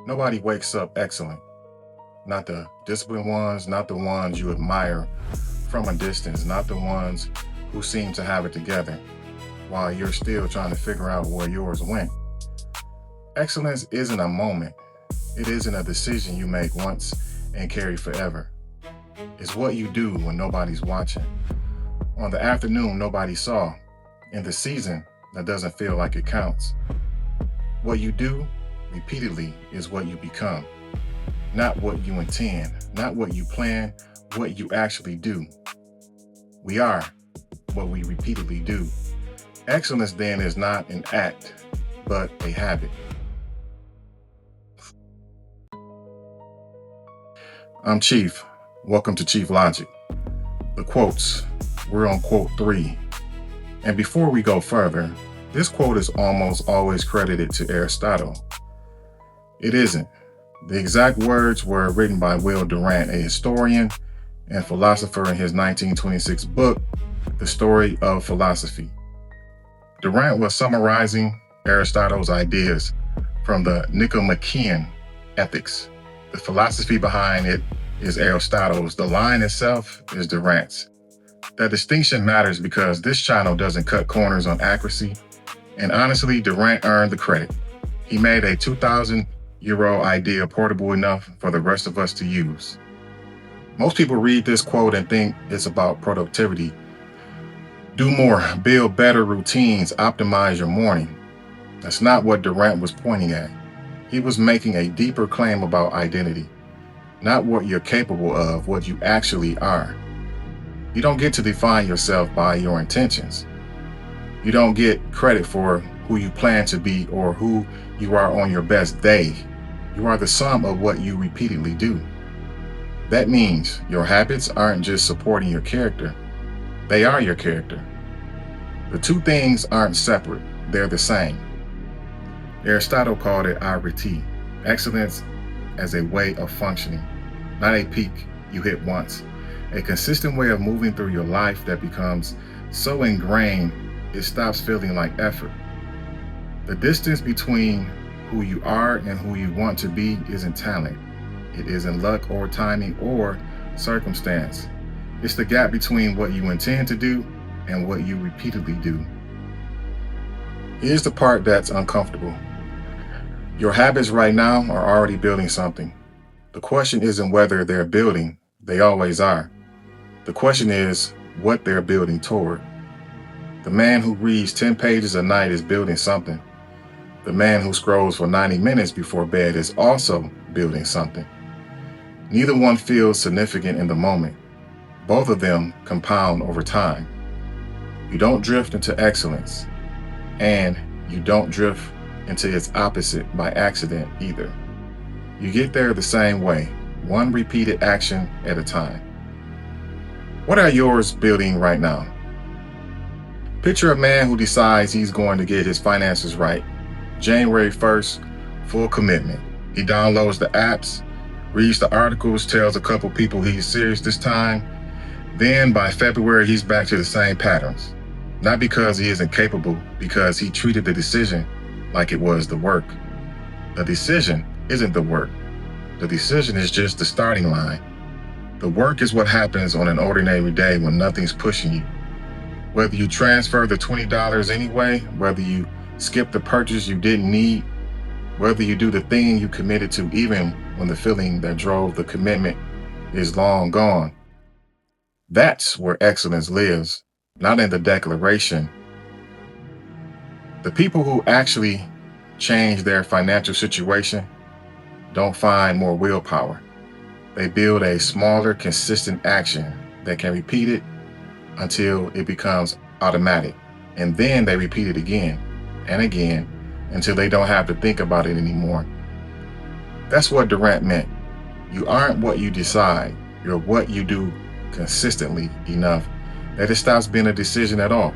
Nobody wakes up excellent. Not the disciplined ones, not the ones you admire from a distance, not the ones who seem to have it together while you're still trying to figure out where yours went. Excellence isn't a moment. It isn't a decision you make once and carry forever. It's what you do when nobody's watching, on the afternoon nobody saw, in the season that doesn't feel like it counts. What you do repeatedly is what you become, not what you intend, not what you plan, what you actually do. We are what we repeatedly do. Excellence then is not an act, but a habit. I'm Chief. Welcome to Chief Logic. The quotes. We're on quote 3. And before we go further, this quote is almost always credited to Aristotle. It isn't. The exact words were written by Durant, a historian and philosopher, in his 1926 book, The Story of Philosophy. Durant was summarizing Aristotle's ideas from the Nicomachean Ethics. The philosophy behind it is Aristotle's. The line itself is Durant's. That distinction matters because this channel doesn't cut corners on accuracy. And honestly, Durant earned the credit. He made a 2,000-year-old idea portable enough for the rest of us to use. Most people read this quote and think it's about productivity. Do more, build better routines, optimize your morning. That's not what Durant was pointing at. He was making a deeper claim about identity, not what you're capable of, what you actually are. You don't get to define yourself by your intentions. You don't get credit for who you plan to be or who you are on your best day. You are the sum of what you repeatedly do. That means your habits aren't just supporting your character. They are your character. The two things aren't separate. They're the same. Aristotle called it arete, excellence as a way of functioning, not a peak you hit once. A consistent way of moving through your life that becomes so ingrained it stops feeling like effort. The distance between who you are and who you want to be isn't talent. It isn't luck or timing or circumstance. It's the gap between what you intend to do and what you repeatedly do. Here's the part that's uncomfortable. Your habits right now are already building something. The question isn't whether they're building, they always are. The question is what they're building toward. The man who reads 10 pages a night is building something. The man who scrolls for 90 minutes before bed is also building something. Neither one feels significant in the moment. Both of them compound over time. You don't drift into excellence, and you don't drift into its opposite by accident either. You get there the same way, one repeated action at a time. What are yours building right now? Picture a man who decides he's going to get his finances right. January 1st, full commitment. He downloads the apps, reads the articles, tells a couple people he's serious this time. Then by February, he's back to the same patterns. Not because he isn't capable, because he treated the decision like it was the work. The decision isn't the work. The decision is just the starting line. The work is what happens on an ordinary day when nothing's pushing you. Whether you transfer the $20 anyway, whether you skip the purchase you didn't need, whether you do the thing you committed to even when the feeling that drove the commitment is long gone. That's where excellence lives, not in the declaration. The people who actually change their financial situation don't find more willpower. They build a smaller, consistent action that can repeat it until it becomes automatic. And then they repeat it again and again until they don't have to think about it anymore. That's what Durant meant. You aren't what you decide. You're what you do consistently enough that it stops being a decision at all.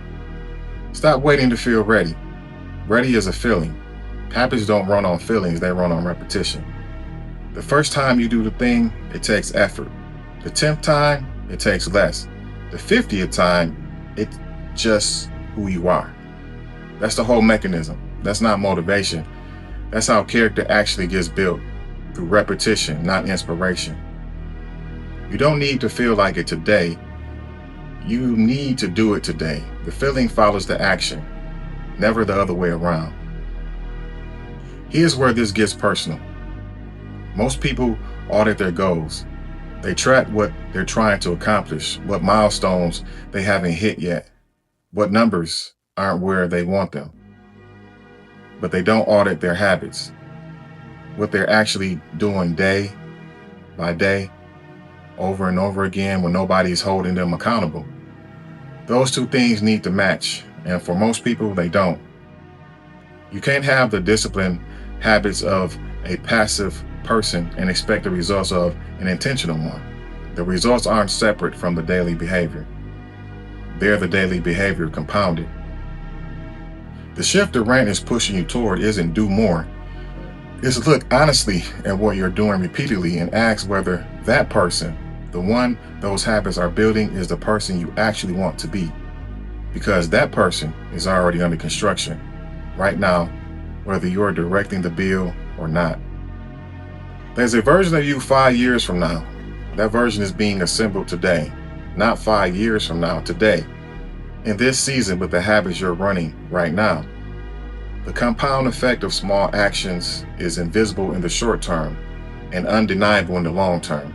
Stop waiting to feel ready. Ready is a feeling. Habits don't run on feelings, they run on repetition. The first time you do the thing, it takes effort. The 10th time, it takes less. The 50th time, it's just who you are. That's the whole mechanism. That's not motivation. That's how character actually gets built. through repetition, not inspiration. You don't need to feel like it today. You need to do it today. The feeling follows the action, never the other way around. Here's where this gets personal. Most people audit their goals. They track what they're trying to accomplish, what milestones they haven't hit yet, what numbers aren't where they want them. But they don't audit their habits, what they're actually doing day by day, over and over again when nobody's holding them accountable. Those two things need to match, and for most people, they don't. You can't have the disciplined habits of a passive person and expect the results of an intentional one. The results aren't separate from the daily behavior. They're the daily behavior compounded. The shift Durant is pushing you toward isn't do more. It's look honestly at what you're doing repeatedly and ask whether that person, the one those habits are building, is the person you actually want to be. Because that person is already under construction right now, whether you're directing the build or not. There's a version of you 5 years from now. That version is being assembled today, not 5 years from now, today. In this season with the habits you're running right now. The compound effect of small actions is invisible in the short term and undeniable in the long term.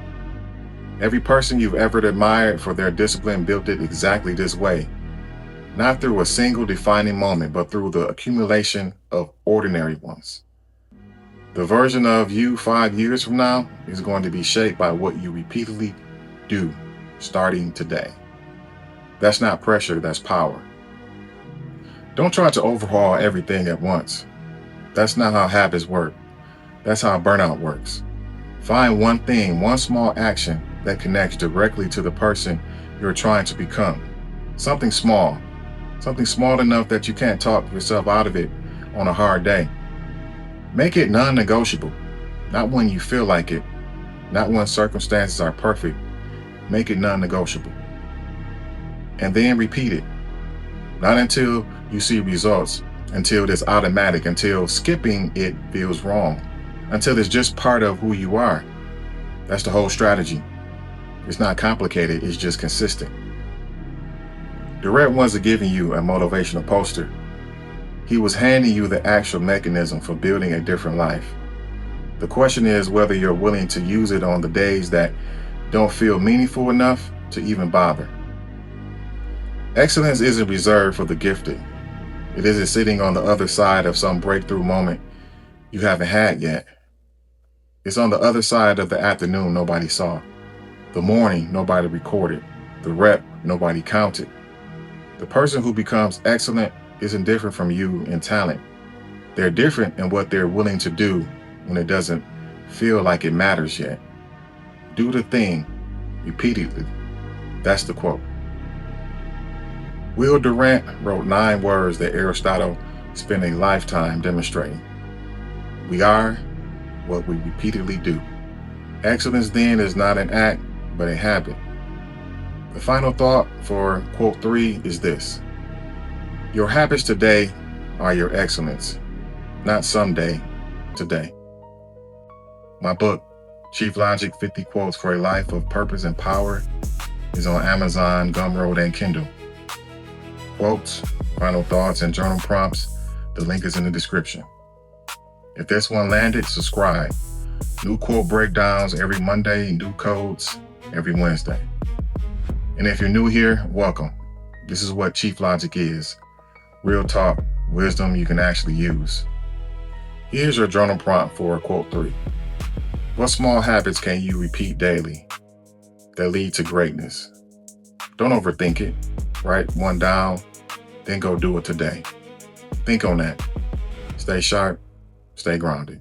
Every person you've ever admired for their discipline built it exactly this way. Not through a single defining moment, but through the accumulation of ordinary ones. The version of you 5 years from now is going to be shaped by what you repeatedly do starting today. That's not pressure, that's power. Don't try to overhaul everything at once. That's not how habits work. That's how burnout works. Find one thing, one small action that connects directly to the person you're trying to become. Something small enough that you can't talk yourself out of it on a hard day. Make it non-negotiable, not when you feel like it, not when circumstances are perfect. Make it non-negotiable. And then repeat it. Not until you see results, until it's automatic, until skipping it feels wrong, until it's just part of who you are. That's the whole strategy. It's not complicated, it's just consistent. Durant wasn't giving you a motivational poster. He was handing you the actual mechanism for building a different life. The question is whether you're willing to use it on the days that don't feel meaningful enough to even bother. Excellence isn't reserved for the gifted. It isn't sitting on the other side of some breakthrough moment you haven't had yet. It's on the other side of the afternoon nobody saw, the morning nobody recorded, the rep nobody counted. The person who becomes excellent isn't different from you in talent. They're different in what they're willing to do when it doesn't feel like it matters yet. Do the thing repeatedly. That's the quote. Will Durant wrote 9 words that Aristotle spent a lifetime demonstrating. We are what we repeatedly do. Excellence then is not an act, but a habit. The final thought for quote 3 is this. Your habits today are your excellence, not someday, today. My book, Chief Logic 50 Quotes for a Life of Purpose and Power, is on Amazon, Gumroad, and Kindle. Quotes, final thoughts, and journal prompts, the link is in the description. If this one landed, subscribe. New quote breakdowns every Monday, new codes every Wednesday. And if you're new here, welcome. This is what Chief Logic is. Real talk, wisdom you can actually use. Here's your journal prompt for quote 3. What small habits can you repeat daily that lead to greatness? Don't overthink it. Write one down, then go do it today. Think on that. Stay sharp, stay grounded.